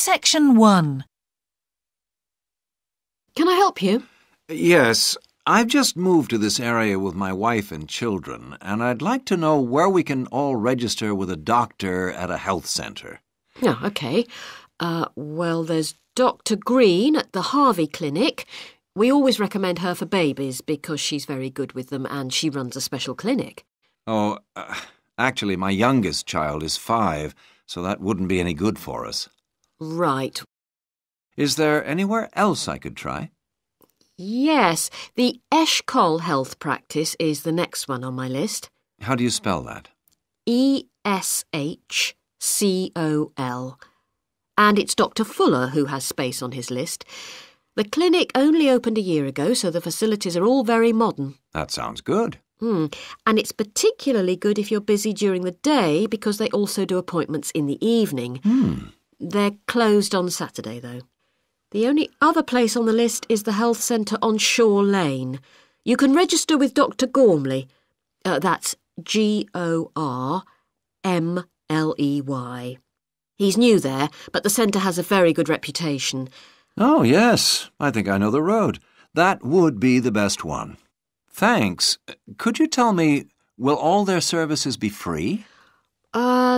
Section 1. Can I help you? Yes, I've just moved to this area with my wife and children, and I'd like to know where we can all register with a doctor at a health centre. Oh, OK. Well, there's Dr. Green at the Harvey Clinic. We always recommend her for babies because she's very good with them and she runs a special clinic. Oh, actually, my youngest child is 5, so that wouldn't be any good for us. Right. Is there anywhere else I could try? Yes, the Eshcol Health Practice is the next one on my list. How do you spell that? Eshcol. And it's Dr. Fuller who has space on his list. The clinic only opened a year ago, so the facilities are all very modern. That sounds good. And it's particularly good if you're busy during the day because they also do appointments in the evening. They're closed on Saturday, though. The only other place on the list is the health centre on Shore Lane. You can register with Dr. Gormley. That's Gormley. He's new there, but the centre has a very good reputation. Oh, yes. I think I know the road. That would be the best one. Thanks. Could you tell me, will all their services be free?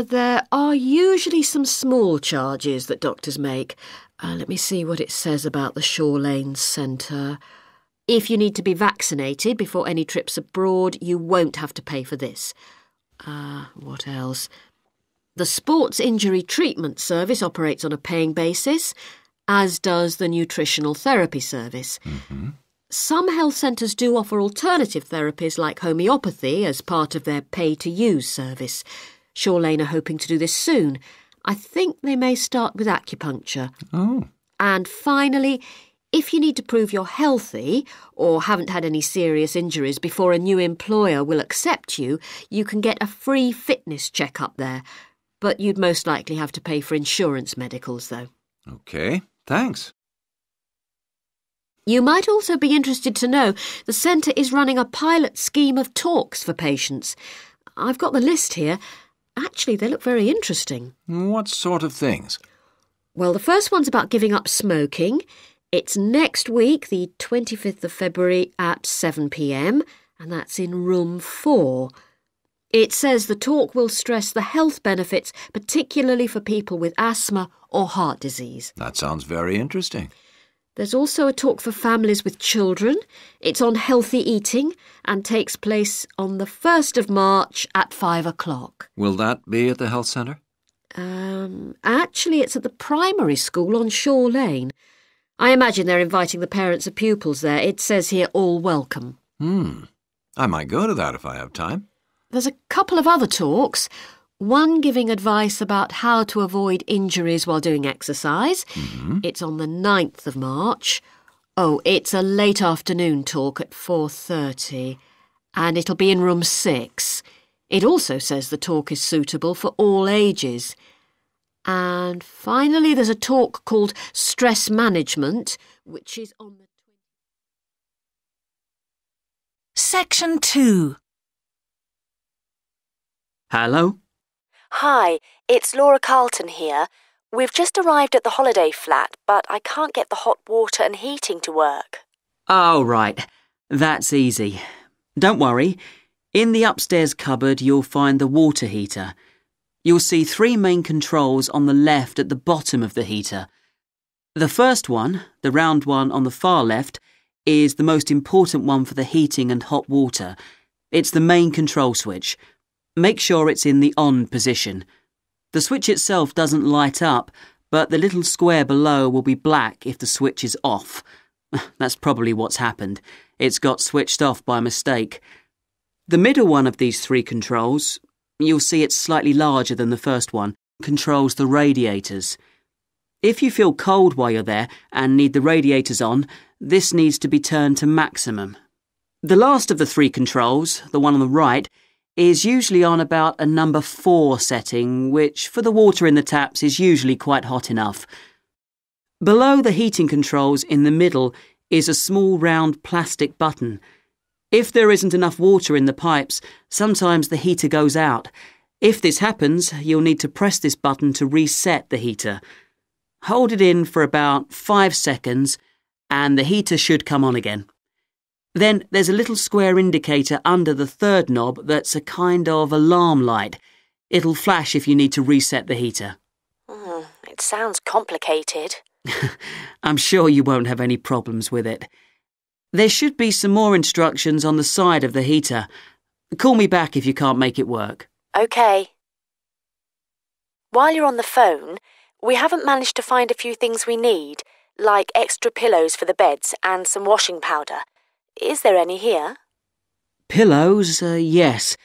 There are usually some small charges that doctors make. Let me see what it says about the Shore Lane Centre. If you need to be vaccinated before any trips abroad, you won't have to pay for this. What else? The Sports Injury Treatment Service operates on a paying basis, as does the Nutritional Therapy Service. Some health centres do offer alternative therapies like homeopathy as part of their pay-to-use service. Shore Lane are hoping to do this soon. I think they may start with acupuncture. Oh. And finally, if you need to prove you're healthy or haven't had any serious injuries before a new employer will accept you, you can get a free fitness check-up there. But you'd most likely have to pay for insurance medicals, though. OK, thanks. You might also be interested to know the centre is running a pilot scheme of talks for patients. I've got the list here. Actually, they look very interesting. What sort of things? Well, the first one's about giving up smoking. It's next week, the 25th of February at 7 p.m, and that's in room 4. It says the talk will stress the health benefits, particularly for people with asthma or heart disease. That sounds very interesting. There's also a talk for families with children. It's on healthy eating and takes place on the 1st of March at 5 o'clock. Will that be at the health centre? Actually, it's at the primary school on Shore Lane. I imagine they're inviting the parents of pupils there. It says here, all welcome. I might go to that if I have time. There's a couple of other talks. One giving advice about how to avoid injuries while doing exercise. It's on the 9th of March. Oh, it's a late afternoon talk at 4:30, and it'll be in room 6. It also says the talk is suitable for all ages. And finally, there's a talk called Stress Management, which is on the... Section 2. Hello? Hi, it's Laura Carlton here. We've just arrived at the holiday flat, but I can't get the hot water and heating to work. Oh, right. That's easy. Don't worry. In the upstairs cupboard, you'll find the water heater. You'll see 3 main controls on the left at the bottom of the heater. The first one, the round one on the far left, is the most important one for the heating and hot water. It's the main control switch. Make sure it's in the on position. The switch itself doesn't light up, but the little square below will be black if the switch is off. That's probably what's happened. It's got switched off by mistake. The middle one of these 3 controls, you'll see it's slightly larger than the first one, controls the radiators. If you feel cold while you're there and need the radiators on, this needs to be turned to maximum. The last of the 3 controls, the one on the right, is usually on about a number 4 setting, which for the water in the taps is usually quite hot enough. Below the heating controls in the middle is a small round plastic button. If there isn't enough water in the pipes, sometimes the heater goes out. If this happens, you'll need to press this button to reset the heater. Hold it in for about 5 seconds and the heater should come on again. Then there's a little square indicator under the third knob that's a kind of alarm light. It'll flash if you need to reset the heater. It sounds complicated. I'm sure you won't have any problems with it. There should be some more instructions on the side of the heater. Call me back if you can't make it work. OK. While you're on the phone, we haven't managed to find a few things we need, like extra pillows for the beds and some washing powder. Is there any here? Pillows, yes.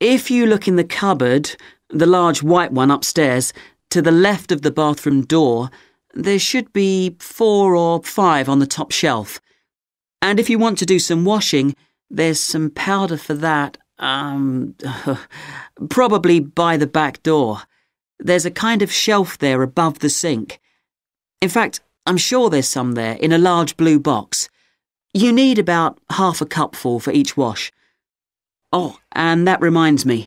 If you look in the cupboard, the large white one upstairs, to the left of the bathroom door, there should be 4 or 5 on the top shelf. And if you want to do some washing, there's some powder for that, probably by the back door. There's a kind of shelf there above the sink. In fact, I'm sure there's some there in a large blue box. You need about half a cupful for each wash. Oh, and that reminds me.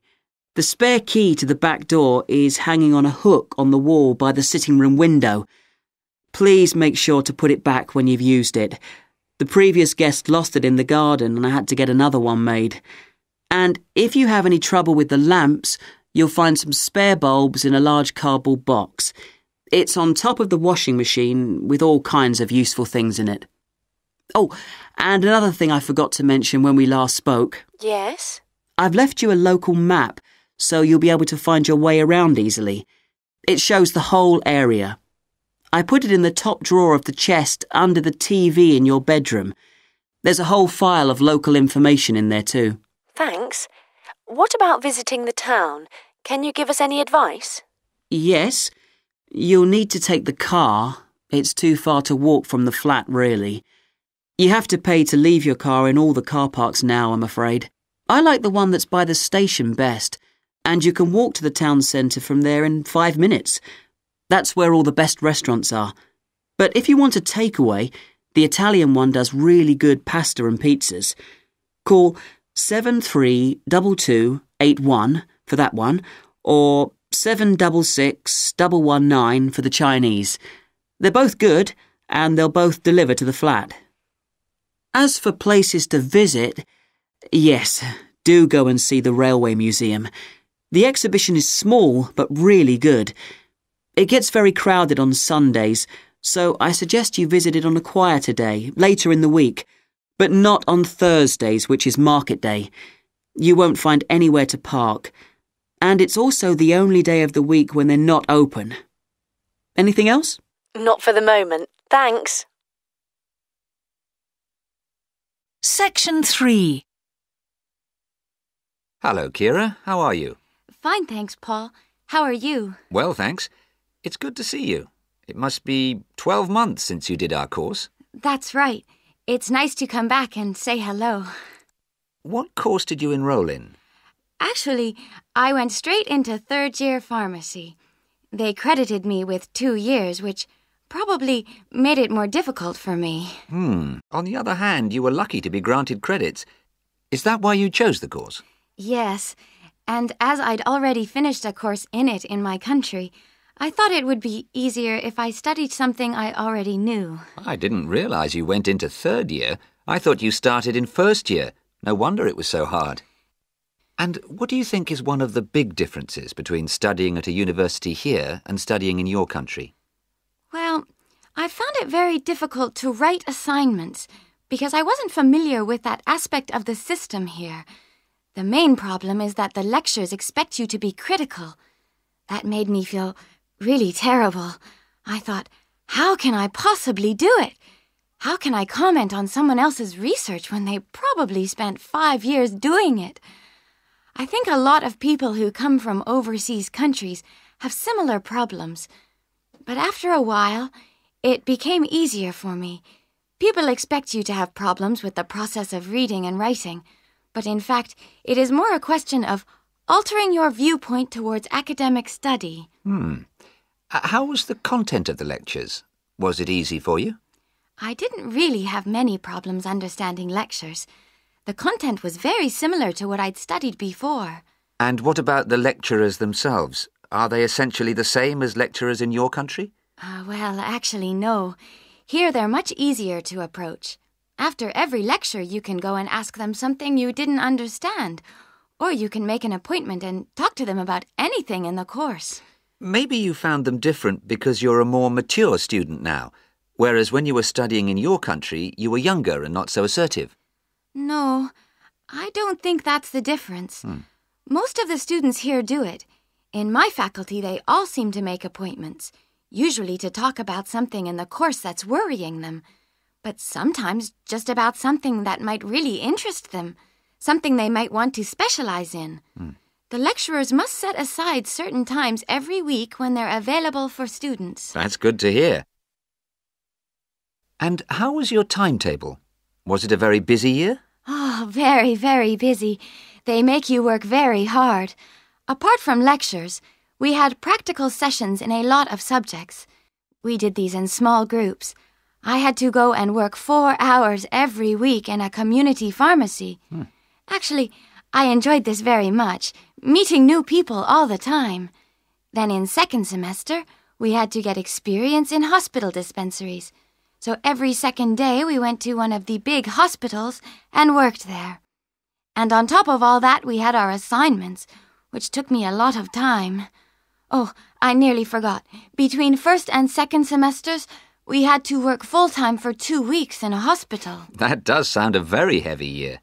The spare key to the back door is hanging on a hook on the wall by the sitting room window. Please make sure to put it back when you've used it. The previous guest lost it in the garden and I had to get another one made. And if you have any trouble with the lamps, you'll find some spare bulbs in a large cardboard box. It's on top of the washing machine with all kinds of useful things in it. Oh, and another thing I forgot to mention when we last spoke. Yes? I've left you a local map so you'll be able to find your way around easily. It shows the whole area. I put it in the top drawer of the chest under the TV in your bedroom. There's a whole file of local information in there too. Thanks. What about visiting the town? Can you give us any advice? Yes. You'll need to take the car. It's too far to walk from the flat, really. You have to pay to leave your car in all the car parks now, I'm afraid. I like the one that's by the station best, and you can walk to the town centre from there in 5 minutes. That's where all the best restaurants are. But if you want a takeaway, the Italian one does really good pasta and pizzas. Call 732281 for that one, or 766119 for the Chinese. They're both good, and they'll both deliver to the flat. As for places to visit, yes, do go and see the Railway Museum. The exhibition is small, but really good. It gets very crowded on Sundays, so I suggest you visit it on a quieter day, later in the week, but not on Thursdays, which is market day. You won't find anywhere to park, and it's also the only day of the week when they're not open. Anything else? Not for the moment. Thanks. Section 3. Hello, Kira. How are you? Fine, thanks, Paul. How are you? Well, thanks. It's good to see you. It must be 12 months since you did our course. That's right. It's nice to come back and say hello. What course did you enroll in? Actually, I went straight into third-year pharmacy. They credited me with 2 years, which probably made it more difficult for me. On the other hand, you were lucky to be granted credits. Is that why you chose the course? Yes, and as I'd already finished a course in it in my country, I thought it would be easier if I studied something I already knew. I didn't realise you went into third year. I thought you started in first year. No wonder it was so hard. And what do you think is one of the big differences between studying at a university here and studying in your country? Well, I found it very difficult to write assignments because I wasn't familiar with that aspect of the system here. The main problem is that the lectures expect you to be critical. That made me feel really terrible. I thought, how can I possibly do it? How can I comment on someone else's research when they probably spent 5 years doing it? I think a lot of people who come from overseas countries have similar problems. But after a while, it became easier for me. People expect you to have problems with the process of reading and writing, but in fact, it is more a question of altering your viewpoint towards academic study. How was the content of the lectures? Was it easy for you? I didn't really have many problems understanding lectures. The content was very similar to what I'd studied before. And what about the lecturers themselves? Are they essentially the same as lecturers in your country? Well, actually, no. Here they're much easier to approach. After every lecture, you can go and ask them something you didn't understand, or you can make an appointment and talk to them about anything in the course. Maybe you found them different because you're a more mature student now, whereas when you were studying in your country, you were younger and not so assertive. No, I don't think that's the difference. Most of the students here do it. In my faculty, they all seem to make appointments, usually to talk about something in the course that's worrying them, but sometimes just about something that might really interest them, something they might want to specialize in. The lecturers must set aside certain times every week when they're available for students. That's good to hear. And how was your timetable? Was it a very busy year? Oh, very, very busy. They make you work very hard. Apart from lectures, we had practical sessions in a lot of subjects. We did these in small groups. I had to go and work 4 hours every week in a community pharmacy. Actually, I enjoyed this very much, meeting new people all the time. Then in second semester, we had to get experience in hospital dispensaries. So every second day we went to one of the big hospitals and worked there. And on top of all that, we had our assignments, which took me a lot of time. Oh, I nearly forgot. Between first and second semesters, we had to work full-time for 2 weeks in a hospital. That does sound a very heavy year.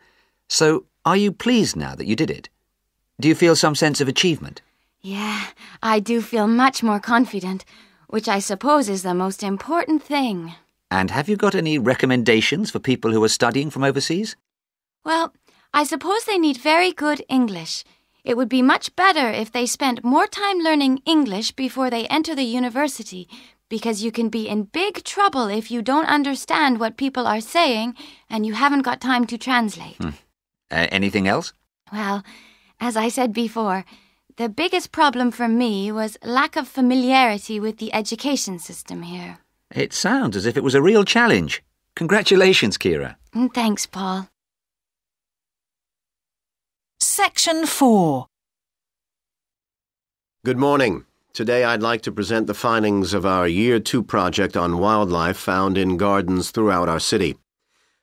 So, are you pleased now that you did it? Do you feel some sense of achievement? Yeah, I do feel much more confident, which I suppose is the most important thing. And have you got any recommendations for people who are studying from overseas? Well, I suppose they need very good English. It would be much better if they spent more time learning English before they enter the university, because you can be in big trouble if you don't understand what people are saying and you haven't got time to translate. Anything else? Well, as I said before, the biggest problem for me was lack of familiarity with the education system here. It sounds as if it was a real challenge. Congratulations, Kira. Thanks, Paul. Section 4. Good morning. Today I'd like to present the findings of our Year 2 project on wildlife found in gardens throughout our city.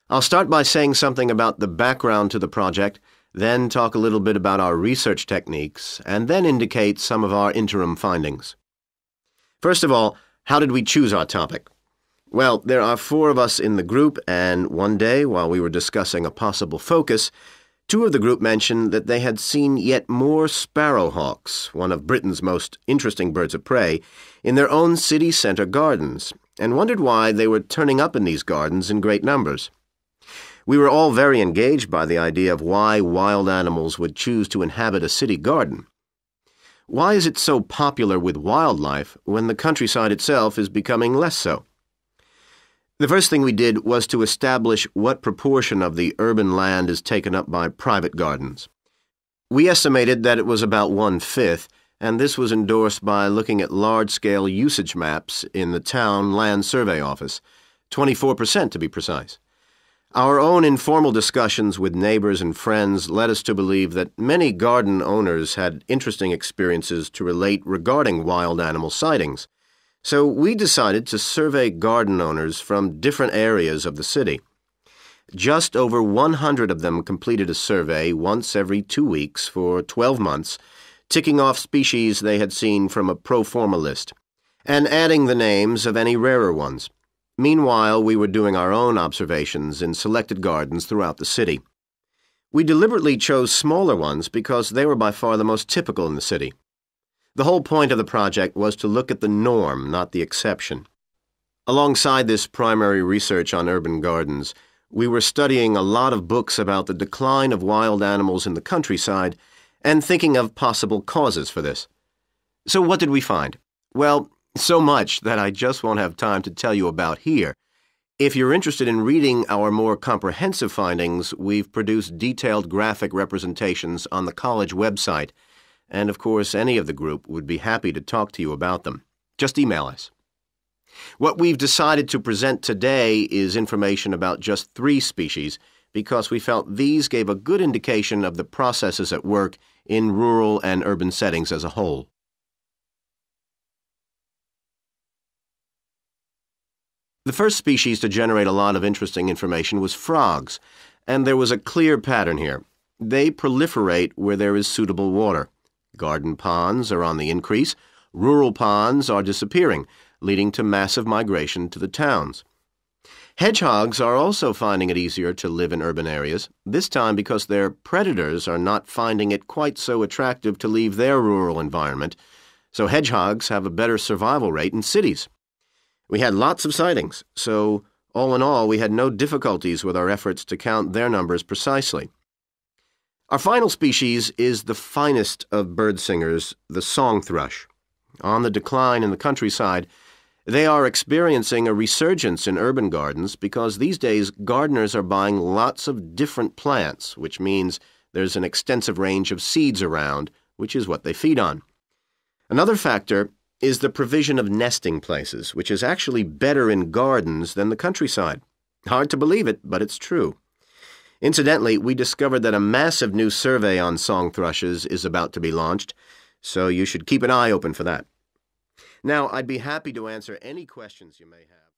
I'll start by saying something about the background to the project, then talk a little bit about our research techniques, and then indicate some of our interim findings. First of all, how did we choose our topic? Well, there are 4 of us in the group, and one day, while we were discussing a possible focus, 2 of the group mentioned that they had seen yet more sparrowhawks, one of Britain's most interesting birds of prey, in their own city centre gardens, and wondered why they were turning up in these gardens in great numbers. We were all very engaged by the idea of why wild animals would choose to inhabit a city garden. Why is it so popular with wildlife when the countryside itself is becoming less so? The first thing we did was to establish what proportion of the urban land is taken up by private gardens. We estimated that it was about 1/5, and this was endorsed by looking at large-scale usage maps in the town land survey office, 24% to be precise. Our own informal discussions with neighbors and friends led us to believe that many garden owners had interesting experiences to relate regarding wild animal sightings. So we decided to survey garden owners from different areas of the city. Just over 100 of them completed a survey once every 2 weeks for 12 months, ticking off species they had seen from a pro forma list, and adding the names of any rarer ones. Meanwhile, we were doing our own observations in selected gardens throughout the city. We deliberately chose smaller ones because they were by far the most typical in the city. The whole point of the project was to look at the norm, not the exception. Alongside this primary research on urban gardens, we were studying a lot of books about the decline of wild animals in the countryside and thinking of possible causes for this. So what did we find? Well, so much that I just won't have time to tell you about here. If you're interested in reading our more comprehensive findings, we've produced detailed graphic representations on the college website, and of course any of the group would be happy to talk to you about them. Just email us. What we've decided to present today is information about just 3 species because we felt these gave a good indication of the processes at work in rural and urban settings as a whole. The first species to generate a lot of interesting information was frogs, and there was a clear pattern here. They proliferate where there is suitable water. Garden ponds are on the increase, rural ponds are disappearing, leading to massive migration to the towns. Hedgehogs are also finding it easier to live in urban areas, this time because their predators are not finding it quite so attractive to leave their rural environment, so hedgehogs have a better survival rate in cities. We had lots of sightings, so all in all we had no difficulties with our efforts to count their numbers precisely. Our final species is the finest of bird singers, the song thrush. On the decline in the countryside, they are experiencing a resurgence in urban gardens because these days gardeners are buying lots of different plants, which means there's an extensive range of seeds around, which is what they feed on. Another factor is the provision of nesting places, which is actually better in gardens than the countryside. Hard to believe it, but it's true. Incidentally, we discovered that a massive new survey on song thrushes is about to be launched, so you should keep an eye open for that. Now, I'd be happy to answer any questions you may have.